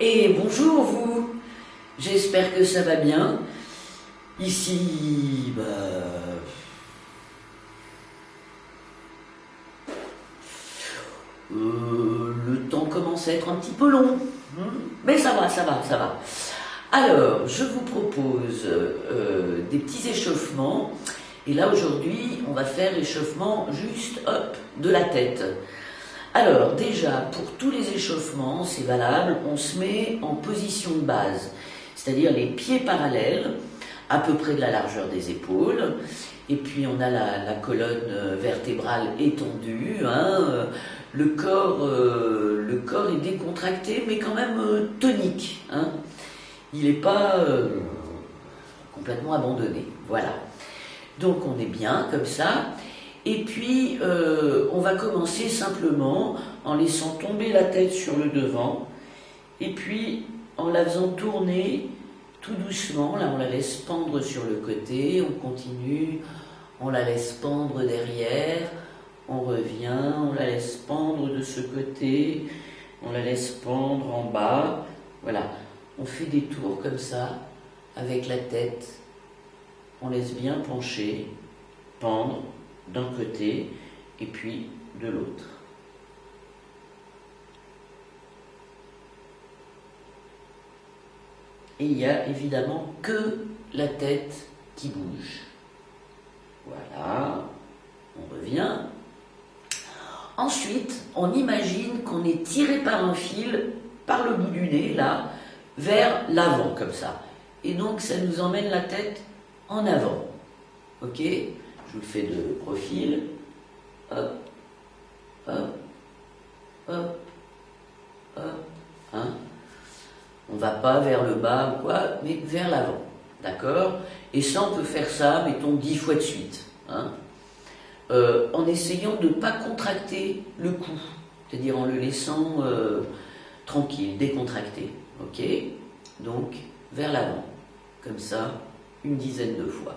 Et bonjour vous, j'espère que ça va bien. Ici, le temps commence à être un petit peu long, mais ça va, ça va, ça va. Alors, je vous propose des petits échauffements. Et là, aujourd'hui, on va faire l'échauffement juste, hop, de la tête. Alors, déjà, pour tous les échauffements, c'est valable, on se met en position de base, c'est-à-dire les pieds parallèles, à peu près de la largeur des épaules, et puis on a la colonne vertébrale étendue, hein, le corps est décontracté, mais quand même tonique, hein. Il n'est pas complètement abandonné, voilà. Donc on est bien comme ça. Et puis, on va commencer simplement en laissant tomber la tête sur le devant, et puis en la faisant tourner tout doucement. Là, on la laisse pendre sur le côté, on continue, on la laisse pendre derrière, on revient, on la laisse pendre de ce côté, on la laisse pendre en bas. Voilà, on fait des tours comme ça, avec la tête, on laisse bien pencher, pendre, d'un côté et puis de l'autre. Et il n'y a évidemment que la tête qui bouge. Voilà, on revient. Ensuite, on imagine qu'on est tiré par un fil, par le bout du nez, là, vers l'avant, comme ça. Et donc, ça nous emmène la tête en avant. Ok ? Je vous le fais de profil, hop, hop, hop, hop, hein. On ne va pas vers le bas ou quoi, mais vers l'avant, d'accord? Et ça, on peut faire ça, mettons, 10 fois de suite, hein, en essayant de ne pas contracter le cou, c'est-à-dire en le laissant tranquille, décontracté, ok? Donc, vers l'avant, comme ça, une dizaine de fois.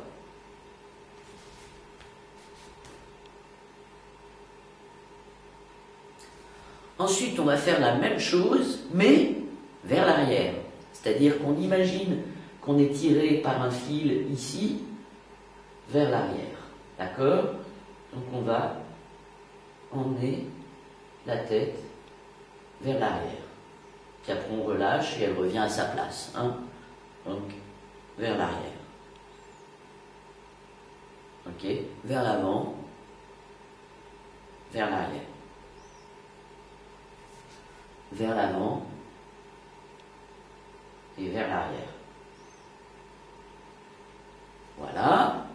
Ensuite, on va faire la même chose, mais vers l'arrière. C'est-à-dire qu'on imagine qu'on est tiré par un fil ici, vers l'arrière. D'accord? Donc on va emmener la tête vers l'arrière. Puis après on relâche et elle revient à sa place. Hein? Donc, vers l'arrière. Ok? Vers l'avant, vers l'arrière. Vers l'avant et vers l'arrière. Voilà.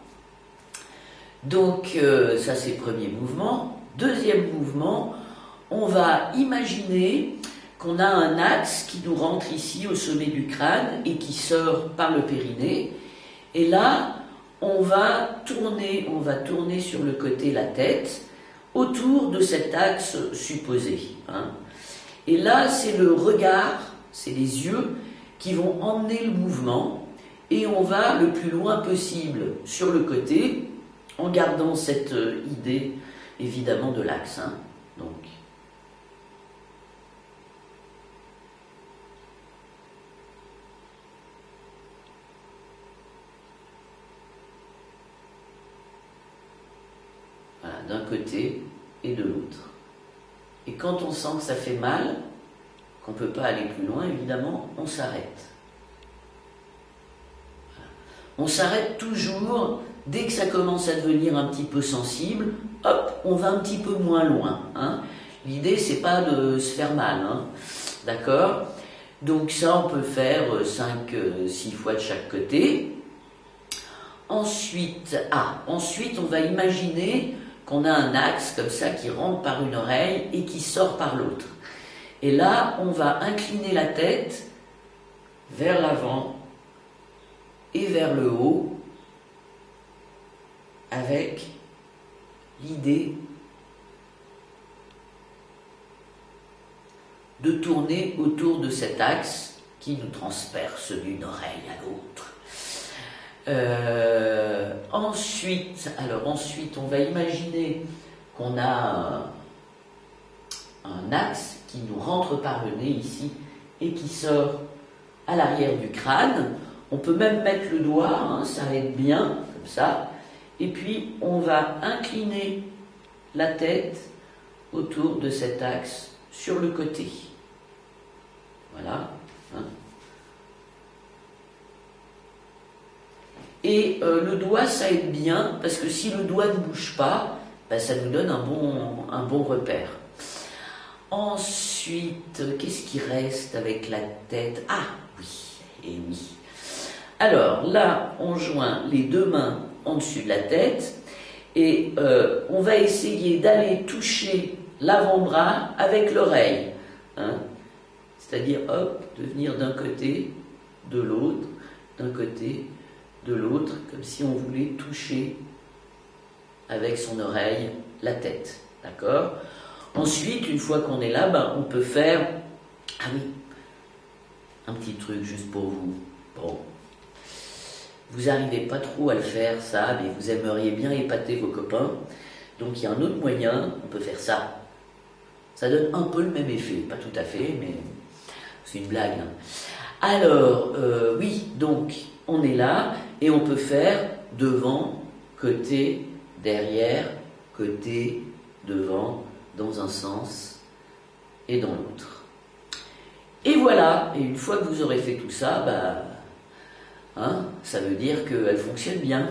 Donc, ça c'est le premier mouvement. Deuxième mouvement, on va imaginer qu'on a un axe qui nous rentre ici au sommet du crâne et qui sort par le périnée. Et là, on va tourner sur le côté la tête autour de cet axe supposé, hein. Et là, c'est le regard, c'est les yeux qui vont emmener le mouvement et on va le plus loin possible sur le côté en gardant cette idée évidemment de l'axe, hein. Donc, voilà, d'un côté et de l'autre. Et quand on sent que ça fait mal, qu'on ne peut pas aller plus loin, évidemment, on s'arrête. On s'arrête toujours, dès que ça commence à devenir un petit peu sensible, hop, on va un petit peu moins loin, hein. L'idée, c'est pas de se faire mal, hein. D'accord? Donc ça, on peut faire 5-6 fois de chaque côté. Ensuite, on va imaginer qu'on a un axe comme ça qui rentre par une oreille et qui sort par l'autre. Et là, on va incliner la tête vers l'avant et vers le haut avec l'idée de tourner autour de cet axe qui nous transperce d'une oreille à l'autre. Ensuite, on va imaginer qu'on a un axe qui nous rentre par le nez ici et qui sort à l'arrière du crâne. On peut même mettre le doigt, hein, ça aide bien, comme ça. Et puis, on va incliner la tête autour de cet axe sur le côté. Voilà. Hein. Et le doigt, ça aide bien, parce que si le doigt ne bouge pas, ben, ça nous donne un bon repère. Ensuite, qu'est-ce qui reste avec la tête? Ah, oui, et oui. Alors, là, on joint les deux mains en dessus de la tête, et on va essayer d'aller toucher l'avant-bras avec l'oreille. Hein. C'est-à-dire, hop, de venir d'un côté, de l'autre, d'un côté, de l'autre, comme si on voulait toucher avec son oreille la tête. D'accord? Ensuite, une fois qu'on est là, ben, on peut faire... Ah oui, un petit truc juste pour vous. Bon, vous n'arrivez pas trop à le faire, ça, mais vous aimeriez bien épater vos copains. Donc il y a un autre moyen, on peut faire ça. Ça donne un peu le même effet, pas tout à fait, mais c'est une blague. Hein. Alors, oui, donc on est là et on peut faire devant, côté, derrière, côté, devant, dans un sens et dans l'autre. Et voilà, et une fois que vous aurez fait tout ça, bah, hein, ça veut dire qu'elle fonctionne bien.